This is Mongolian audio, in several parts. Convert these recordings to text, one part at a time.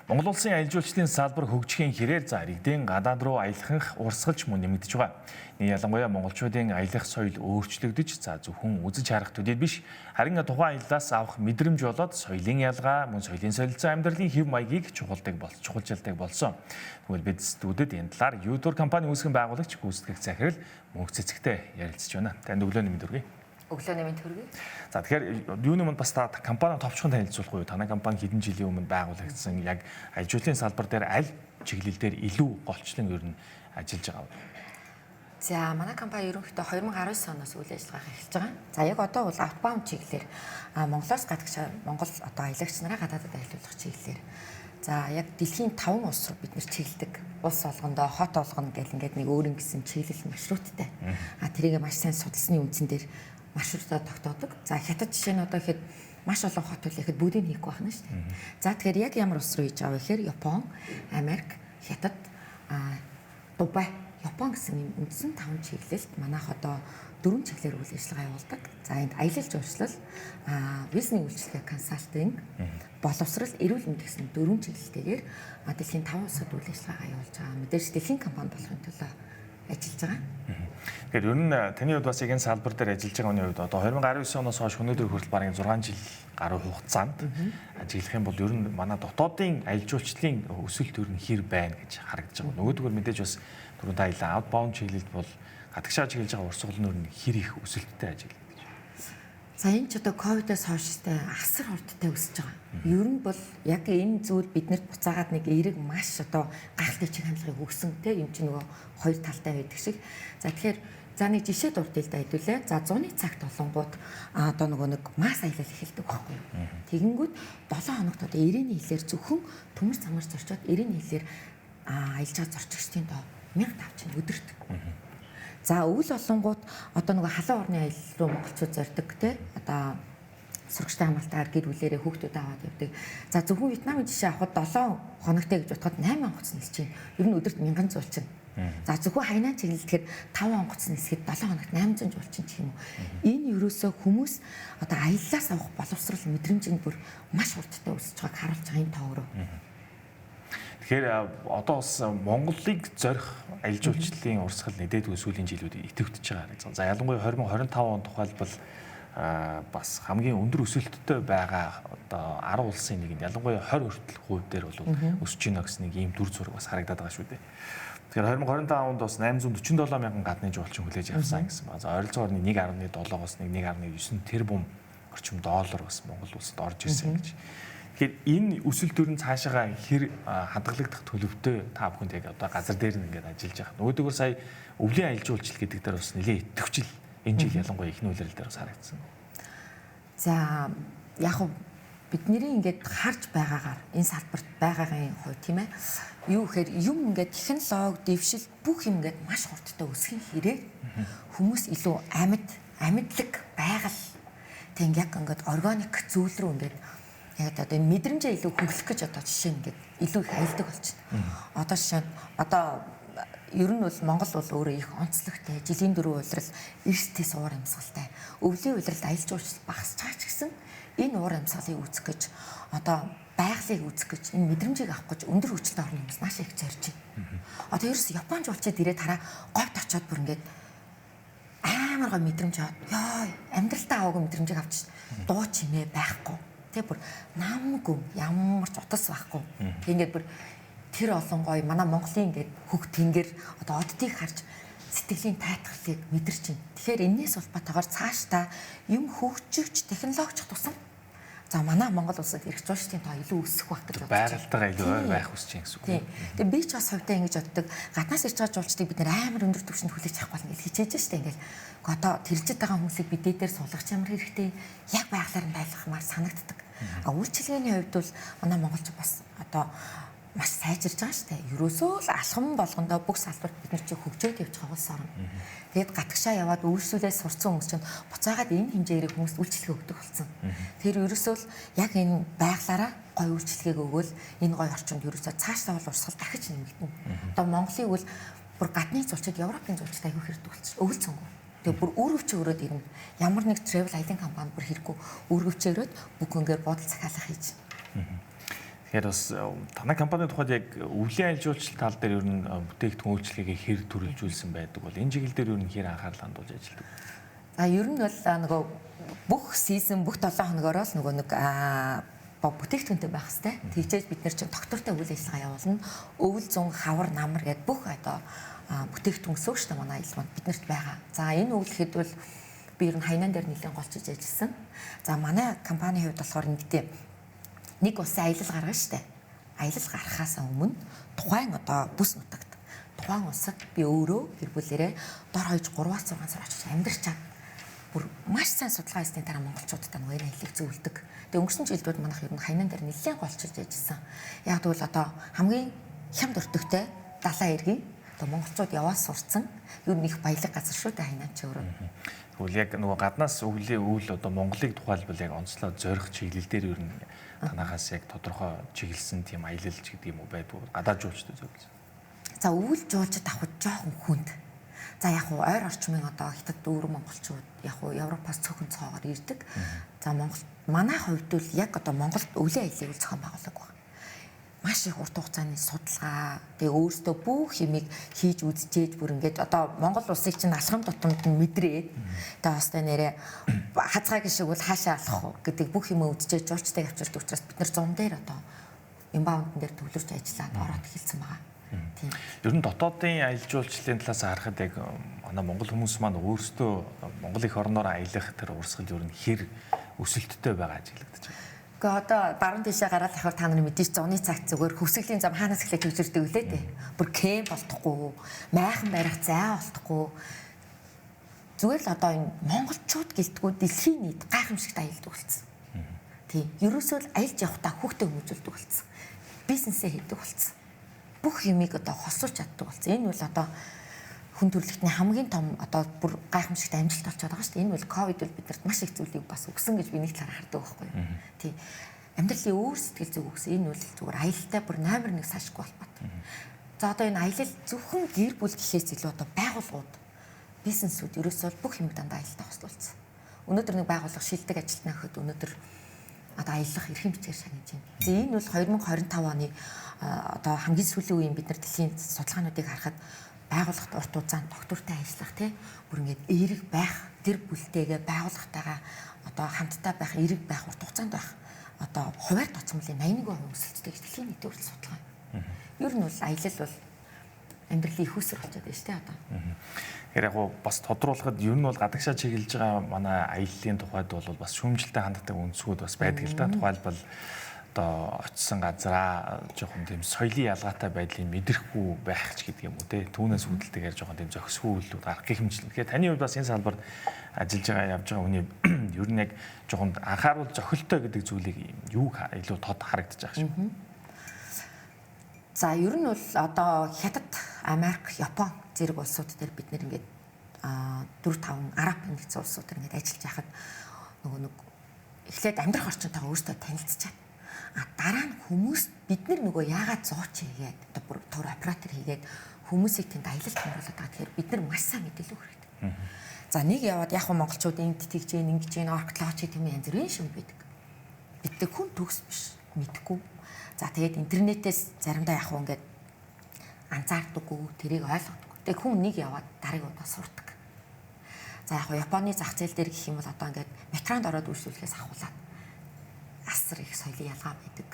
Монгол улсын аялал жуулчлалын салбар хөгжихийн хэрээр иргэдийн гадаад руу аялах урсгалч мөн нэмэгдэж байгаа. Ялангуяа монголчуудын аялах соёл өөрчлөгдөж, зөвхөн үзэж харах төдийд биш, харин тухайн аяллаас авах мэдрэмж болоод соёлын ялгаа, мөн соёлын солилцоо амьдралын хэв маягийг чухалчилдаг болсон. Тэгвэл бид студид энэ талаар Юдор компани үүсгэн байгуулагч гүйцэтгэх захирал Мөнх Цэцэгтэй ярилцж байна. Танд өглөөний мэнд хүргэе. Өглөөний мэнд хүргэе. За тэгэхээр юуны өмнө бас та компани товчхон танилцуулах уу? Танай компани хэдэн жилийн өмнө байгуулагдсан, яг аялал жуулчлалын салбар дээр аль чиглэл дээр илүү голчлон ер нь ажиллаж байгаа вэ? За манай компани ерөнхийдөө 2019 оноос үйл ажиллагаа эхэлж байгаа. За яг одоо бол outbound чиглэлээр Монголоос гадагш Монгол одоо аялагч нараа гадаадад аялуулах чиглэлээр за яг дэлхийн 5 улс руу бид нэр чиглэдэг. Улс болгондоо хот болгоно гэл ингээд нэг өөр ингэсэн чиглэл маршруттай. Тэрийг маш сайн судалсны үндсэн дээр маршрутаа тогтоодог. За хятад жишээ нь одоо ихэд маш олон хот үл ихэд бүгдийг хийхгүй байна шүү дээ. За тэгэхээр яг ямар улс руу хийж байгаа вэ гэхээр Япон, Америк, Хятад, Дубай, Япон гэсэн юм үндсэн 5 чиглэлд манайх одоо 4 чиглэлээр үйл ажиллагаа явуулдаг. За энд аялал жуулчлал, визний үйлчилгээ консалтинг, боловсрал, эрүүл мэндийн гэсэн 4 чиглэлтэйгээр дэлхийн 5 улсад үйл ажиллагаа явуулж байгаа. Мэдээж дэлхийн компани болохын төлөө ажиллаж байгаа. Тэгэхээр ер нь таны хувьд бас яг энэ салбар дээр ажиллаж байгаа хүний хувьд одоо 2019 оноос хойш өнөөдөр хүртэл бараг 6 жил гаруй хугацаанд ажиллах юм бол ер нь манай дотоодын аялал жуулчлалын өсөлт ер нь хэр байна гэж харагдаж байгаа. Нөгөөдгөр мэдээж бас түрүүн та хэлээ outbound чиглэлд бол гадагшаа чиглэж байгаа урсгал нь хэр их өсөлттэй ажилладаг гэж. За энэ ч одоо ковидоос хойштой асар хурдтай өсөж байгаа. Ер нь бол яг энэ зүйл биднэрт буцаагаад нэг эерэг маш одоо гайхалтай чиг хандлагыг өгсөн те юм чи нөгөө хоёр талтай байдаг шиг. За тэгэхээр за нэг жишээ дурдъя л да хэдүүлээ. За 100-ны цагт болонгууд одоо нөгөө нэг масс аялал эхэлдэг байхгүй юу. Тэгэнгүүт 7 хоногт одоо 90-ийн хилээр зөвхөн төмөр замаар зорчоод 90-ийн хилээр аялж байгаа зорчигчдын тоо 1500 өдөрт. За өвөл болонгууд одоо нөгөө халуун орны аялал руу монголчууд зордог те одоо сурагчтай хамгаалтаар гэр бүлээрээ хүүхдүүд аваад явдаг. За зөвхөн Вьетнамын жишээ авахад 7 хоногтой гэж бодоход 8 онгоц нисэж чинь ер нь өдөрт 1000 зуулчин. За зөвхөн хайнаа чиглэлдэхэд 5 онгоц нисэхэд 7 хоногт 800 зуулчин гэх юм уу. Энэ ерөөсөө хүмүүс одоо аяллаас авах боловсрал мэдрэмжинд бүр маш хурдтай өсөж байгааг харуулж байгаа энэ тоогроо. Тэгэхээр одоо бас Монголыг зорих аялал жуулчлалын урсгал нэдээдгүй сүүлийн жилүүдэд идэвхжиж байгаа. За ялангуяа 2025 он тухайлбал бас хамгийн өндөр өсөлттэй байгаа одоо 10 улсын нэгэнд ялангуяа 20 хүртэл хувь дээр бол өсөж гинэ гэсэн нэг ийм дүр зураг бас харагдаад байгаа шүү дээ. Тэгэхээр 2025 онд бас 847 мянган гадны жуулчин хүлээж авсан гэсэн ба. За ойролцоогоор 1.7-оос 1.9 тэрбум орчим доллар бас Монгол улсад орж ирсэн гэж. Тэгэхээр энэ өсөлт төр нь цаашаага хэр хадгалагдах төлөвтэй та бүхэнд яг одоо газар дээр нь ингээд ажиллаж байгаа. Нөгөөдгөр сая өвлийн аялал жуулчлал гэдэг дээр бас нэлээд идэвхжил энэ жил ялангуяа ихний үйлрэл дээр бас харагдсан. За яг хөө бидний ингээд харж байгаагаар энэ салбарт байгаагийн хувь тийм ээ. Юу гэхээр юм ингээд технологи, дэвшил бүх юм ингээд маш хурдтай өсөхийн хэрэг хүмүүс илүү амьдлаг байгаль тийм яг ингээд органик зүйл рүү ингээд яг одоо мэдрэмжээ илүү хөнгөлөх гэж одоо жишээ ингээд илүү их аялдаг болчихно. Одоо жишээ нь одоо ер нь бол Монгол бол өөрөө их онцлогтой, жилийн дөрөв улирал эрсдэл уур амьсгалтай. Өвлийн улиралд аялал жуулчлал багасч байгаа ч гэсэн энэ уур амьсгалыг үүсгэх гэж одоо байгалыг үүсгэх гэж энэ мэдрэмжийг авах гэж өндөр хүчтэй орны хүмүүс маш их зорж байна. Одоо ерөөс Япон жуулчид ирээд хараа говьд очиод бүр ингээд амар гоо мэдрэмж аваад ёо амьдралтаа аваагүй мэдрэмжийг авч дуу чимээ байхгүй. Тэ бүр намгүй ямар ч утас байхгүй. Ингээд бүр тэр олон гоё манай Монголын ингээд хөг тэнгэр одоо оддыг харж сэтгэлийн тайтгалыг мэдэрч байна. Тэгэхээр энэс улбатаагаар цаашдаа юм хөгжигч технологич тусам за манай Монгол улсад ирэх жуулчдын тоо илүү өсөх байх гэж бодож байна. Байгальтайгаа илүү ойр байх хүсэж байна гэсэн үг. Тийм. Тэгээ би ч бас хувьдаа ингэж боддог. Гаднаас ирж байгаа жуулчдыг бид нээр амар өндөр түвшинд хүлээж авах болно гэж хичээж штэ ингээл. Одоо тэржид байгаа хүмүүсийг бид дээр суулгах ямар хэрэгтэй яг байгалаар нь байлгахмаар санагддаг. Үйлчилгээний хувьд бол манай монголч бас одоо маш сайжирж байгаа шүү дээ. Ерөөсөө л алхам болгондоо бүх салбарт бид нар чи хөгжөөд явж байгаа улс орно. Тэгээд гатгшаа яваад үйлчлүүлээ сурцсан хүмүүс чинь буцаагаад энэ хэмжээгээр хүмүүст үйлчлэгээ өгдөг болсон. Тэр ерөөсөө л яг энэ байглаараа гой үйлчлэгээг өгөөл энэ гой орчинд ерөөсөө цаашдаа бол урсгал дахиж нэмэгдэнэ. Одоо Монголыг бол бүр гадны зулчид Европын зулчид аягүй хэрэгтэй болчихсон. Өвөлцөнгөө. Тэгээ бүр өөрөвчөө өрөөд ирнэ. Ямар нэг travel аялын компани бүр хэрэггүй өөрөвчөө өрөөд бүхэнгээр бодол захиалах хийж. Тэгэхээр бас танай компанийн тухайд яг өвлийн аялал жуулчлал тал дээр ер нь бүтээгдэхүүн үйлчлэгийг хэр төрөлжүүлсэн байдаг бол энэ чиглэл дээр ер нь хэр анхаарал хандуулж ажилладаг? За ер нь бол нөгөө бүх сизон бүх 7 хоногоор л нөгөө нэг бүтээгдэхүүнтэй байх хэвээр. Тэгжээж бид нар чинь доктортой үйл ажиллагаа явуулна. Өвөл зун хавар намар гэдэг бүх одоо бүтээгдэхүүн өсөв шүү дээ манай аялал манд биднэрт байгаа. За энэ өвлөхэд бол би ер нь хайнан дээр нэлээд голчиж ажилласан. За манай компанийн хувьд болохоор нэг улсын аялал гаргана шүү дээ. Аялал гарахаас өмнө тухайн одоо бүс нутагт тухайн улсад би өөрөө гэр бүлэрээ дор хойж 3-6 сар очиж амьдарч чад. Бүр маш сайн судалгаа хийсний дараа монголчуудад нөгөө энэ аяллыг зөвлөдөг. Тэгээ өнгөрсөн жилдүүд манайх ер нь хайнан дээр нэлээд голчиж ажилласан. Яг тэгвэл одоо хамгийн хямд өртөгтэй далайн иргэн одоо монголчууд яваас сурцсан ер нь их баялаг газар шүү дээ хайнан ч өөрөө. Тэгвэл яг нөгөө гаднаас өвлийн өвөл одоо Монголыг тухайлбал яг онцлог зорих чиглэл дээр ер нь танахаас яг тодорхой чиглэлсэн тийм аялалч гэдэг юм уу байдгүй гадаад жуулчдад зөвлөж. За өвөл жуулчд авах жоохон хүнд. За яг уу ойр орчмын одоо хятад дүүрэн монголчууд яг уу Европоос цөөхөн цоогоор ирдэг. За Монгол манай хувьд бол яг одоо Монголд өвлийн аяллыг зохион байгуулдаг байна. Маш их урт хугацааны судалгаа тэгээ өөрсдөө бүх юмыг хийж үзчихээж бүр ингээд одоо Монгол улсыг чинь алхам тутамд нь мэдрээд тэгээ хостой нэрээ хазгай гişиг бол хаашаа алах вэ гэдэг бүх юм үзчихээж жуулчдыг авчирдаг учраас бид нар зун дээр одоо инбаундн дээр төвлөрч ажиллаад ороод эхэлсэн байгаа. Тийм. Ер нь дотоодын аялал жуулчлалын талаас харахад яг манай монгол хүмүүс маань өөрсдөө Монгол их орноор аялах тэр урсгал ер нь хэр өсөлттэй байгаа ажиглагдаж байна. Гэхдээ одоо баруун тишээ гараад ахвал та нар мэдээж зуны цагт зүгээр хөвсгөлийн зам хаанаас эхлэж хөвжирдэг үлээ дээ. Бүр кемп болтохгүй, майхан барих зай болтохгүй. Зүгээр л одоо энэ монголчууд гэлтгүү дэлхийн нийт гайхамшигт аялдаг болсон. Тийм. Ерөөсөө л аялж явахдаа хүүхдээ хүмүүжүүлдэг болсон. Бизнесээ хийдэг болсон. Бүх юмыг одоо хосуулж чаддаг болсон. Энэ бол одоо хүн төрөлхтний хамгийн том одоо бүр гайхамшигт амжилт болчиход байгаа шүү дээ. Энэ бол ковид бол биднэрт маш их зүйлийг бас өгсөн гэж би нэг талаар хардаг байхгүй юу. Тийм. Амьдралын өөр сэтгэл зүг өгсөн. Энэ бол зүгээр аялалтай бүр номер 1 сашгүй холбоот. За одоо энэ аялал зөвхөн гэр бүл гэхээс илүү одоо байгууллагууд, бизнесүүд ерөөсөө бүх юм дандаа аялалтай хослуулсан. Өнөөдөр нэг байгууллага шилдэг ажилтнаа гэхэд өнөөдөр одоо аялах эрхэм бичгээр шагнаж байна. За энэ бол 2025 оны одоо хамгийн сүүлийн үеийн бид нар дэлхийн судалгаануудыг харахад байгууллагт урт хугацаанд доктортой ажиллах тий бүр ингээд эерэг байх тэр бүлтэйгээ байгууллагатайгаа одоо хамтдаа байх эерэг байх урт хугацаанд байх одоо хуваар тоцмолын 81% өсөлттэй гэж дэлхийн нийтийн хүртэл судалгаа. Ер нь бол аялал бол амьдралын их үсэр болчиход байна шүү дээ одоо. Тэгэхээр яг бас тодруулахад ер нь бол гадагшаа чиглэж байгаа манай аяллаа тухайд бол бас шүүмжлэлтэй ханддаг үндсүүд бас байдаг л да. Тухайлбал одоо очисон газараа жоохон тийм соёлын ялгаатай байдлыг мэдрэхгүй байх ч гэдэг юм уу те. Түүнээс үүдэлтэйгээр жоохон тийм зохисгүй үйлдэл гарах гэх мэт. Тэгэхээр таны хувьд бас энэ салбарт ажиллаж байгаа явж байгаа хүний ер нь яг жоохон анхааруул зохилтой гэдэг зүйлийг юу илүү тод харагдаж байгаа шүү. За ер нь бол одоо Хятад, Америк, Япон зэрэг улсууд дээр бид нэр ингээд 4-5 араб нэгдсэн улсуудаар ингээд ажиллаж байхад нөгөө нэг эхлээд амьдрах орчинтойгоо өөрсдөө танилцчаад дараа нь хүмүүс бид нөгөө яагаад зооч хийгээд одоо бүр тур оператор хийгээд хүмүүсийг тэнд аялалд хамруулдаг тэгэхээр бид нар маш сайн мэдээлэл өгөх хэрэгтэй. За нэг яваад яг монголчууд энд тэгж ингэж орклооч гэх юм янз бүрийн шүм байдаг. Бидтэй хүн төгс биш мэдхгүй. За тэгээд интернетээс заримдаа яг ингээд анзаардаггүй тэрийг ойлгодоггүй. Тэгээд хүн нэг яваад дараагийн удаа сурдаг. За яг Японы зах зээл дээр гэх юм бол одоо ингээд метронд ороод үйлчлүүлэхээс ахуулаад асар их соёлын ялгаа байдаг.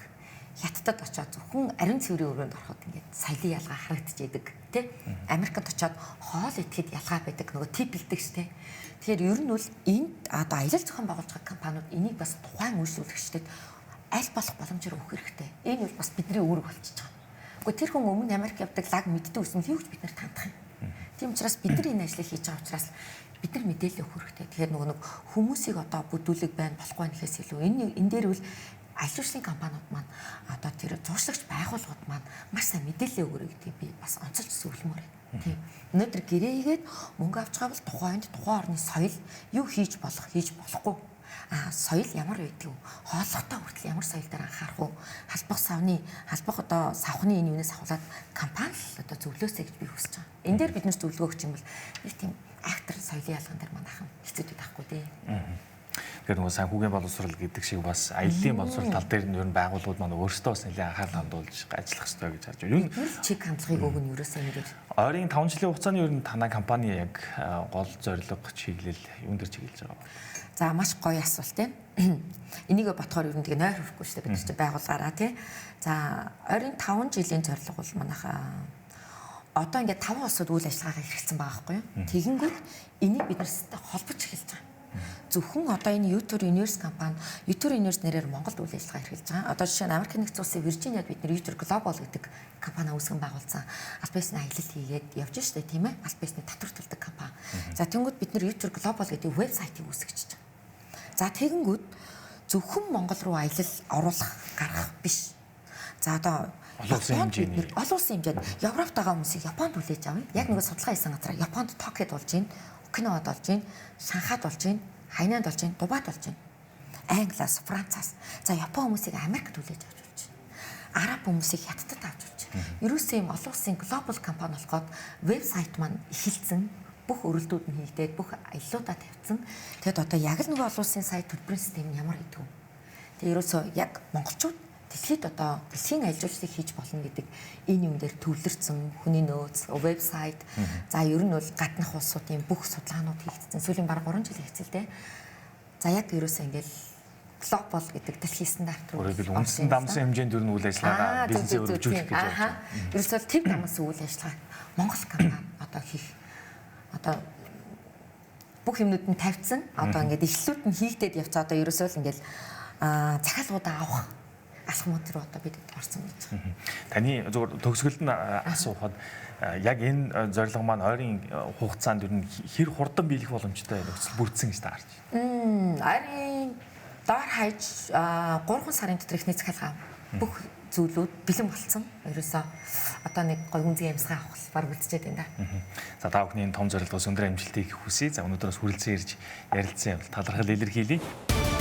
Хятадд очиод зөвхөн ариун цэврийн өрөөнд ороход ингээд соёлын ялгаа харагдчихэйдэг тий. Америкт очиод хоол идэхэд ялгаа байдаг нөгөө тип бэлдэг ш тий. Тэгэхээр ер нь бол энд одоо аялал зохион байгуулж байгаа компаниуд энийг бас тухайн үйлчлүүлэгчдэд аль болох боломжоор өгөх хэрэгтэй. Энэ бол бас бидний үүрэг болчихж байгаа. Гэхдээ тэр хүн өмнө Америк явдаг лаг мэддэг гэсэн юу гэж бид нар тандах юм. Тийм учраас бид нар энэ ажлыг хийж байгаа учраас бид нар мэдээлэл өгөх хэрэгтэй. Тэгэхээр нөгөө нэг хүмүүсийг одоо бүдүүлэг байна болохгүй нэхээс илүү энэ дээр бол аялал жуулчлалын компаниуд маань одоо тэр зуршлагч байгууллагууд маань маш сайн мэдээлэл өгөрэй гэдгийг би бас онцолж зөвлөмөр байна. Тийм. Өнөөдөр гэрээгээд мөнгө авч байгаа бол тухайн орны соёл юу хийж болох, хийж болохгүй. Соёл ямар байдаг вэ? Хооллохтой хүртэл ямар соёл дээр анхаарах вэ? Халбах одоо савхны энэ юунаас авахлаад компани л одоо зөвлөөсэй гэж би хүсэж байгаа. Энэ дээр бид нэр зөвлөгөө өгч юм бол нэг тийм актер соёлын ялгаан дээр манайхан хэцүүдэд байхгүй дээ. Тэгэхээр нөгөө санхүүгийн боловсрол гэдэг шиг бас аяллаа боловсрол тал дээр нь ер нь байгууллагууд маань өөрсдөө бас нэлээд анхаарал хандуулж ажиллах хэрэгтэй гэж харж байна. Бид чиг хандлагыг өгнө ерөөсөө ингэж. Ойрын 5 жилийн хугацааны ер нь танай компани яг гол зорилго чиглэл юун дээр чиглэж байгаа вэ? За маш гоё асуулт тийм. Энийг бодохоор ер нь тэгээ нойр хүрэхгүй шүү дээ бид чинь байгуулгаараа тийм. За ойрын 5 жилийн зорилго бол манайхаа одоо ингээд 5 улсад үйл ажиллагаагаа хэрэгцсэн байгаа байхгүй юу? Тэгэнгүүт энийг бид нартай холбож эхэлж байгаа. Зөвхөн одоо энэ Utur Universe компани Utur Universe нэрээр Монголд үйл ажиллагаа эрхэлж байгаа. Одоо жишээ нь Америк нэгдсэн улсын Виржиниад бид нэр Utur Global гэдэг компани үүсгэн байгуулсан. Аль биесний аялал хийгээд явж штэ тийм ээ. Аль биесний татвар төлдөг компани. За тэнгууд бид нэр Utur Global гэдэг вебсайтыг үүсгэж байгаа. За тэгэнгүүт зөвхөн Монгол руу аялал оруулах гаргах биш. За одоо олон улсын хэмжээнд Европт байгаа хүмүүсийг Японд хүлээж авъя. Яг нэг судалгаа хийсэн газараа Японд Токиод болж байна. Окинавад болж байна, Шанхайд болж байна, Хайнанд болж байна, Дубайд болж байна. Англиас, Францаас. За Япон хүмүүсийг Америкт хүлээж авч болж байна. Араб хүмүүсийг Хятадд авч болж байна. Ерөөсөө юм олон улсын глобал компани болоход вебсайт маань эхэлсэн. Бүх өрөлдүүд нь хийгдээд бүх аяллуудаа тавьсан. Тэгэд одоо яг л нэг олон улсын сайт төлбөрийн систем нь ямар гэдэг вэ? Тэгээ ерөөсөө яг монголчууд дэлхийд одоо дэлхийн аялал жуулчлалыг хийж болно гэдэг энэ юм дээр төвлөрсөн хүний нөөц, вебсайт. За ер нь бол гаднах улсуудын бүх судалгаанууд хийгдсэн. Сүүлийн баг 3 жил хийгдсэн. За яг ерөөсөө ингээл глобал гэдэг дэлхийн стандарт руу өөрөөр үндсэн дамсан хэмжээнд ер нь үйл ажиллагаа бизнесээ өргөжүүлэх гэж байна. Ерөөсөө тэр дамсан үйл ажиллагаа Монгол компани одоо хийх одоо бүх юмнууд нь тавьсан. Одоо ингээд эхлэлүүд нь хийгдээд явцаа одоо ерөөсөө л ингээл захиалгуудаа авах алхмууд руу одоо бид орсон гэж байна. Таны зөвхөн төгсгөлд нь асуухад яг энэ зорилго маань ойрын хугацаанд ер нь хэр хурдан биелэх боломжтой нөхцөл бүрдсэн гэж таарч байна. Ойрын доор хаяж 3 сарын дотор ихний захиалга бүх зүйлүүд бэлэн болцсон. Ерөөсөө одоо нэг гоё үнцгийн амьсгаа авах баг үлдчихэд байна да. За та бүхний том зорилгоос өндөр амжилтыг хүсье. За өнөөдрөөс хүрэлцэн ирж ярилцсан талархал илэрхийлье.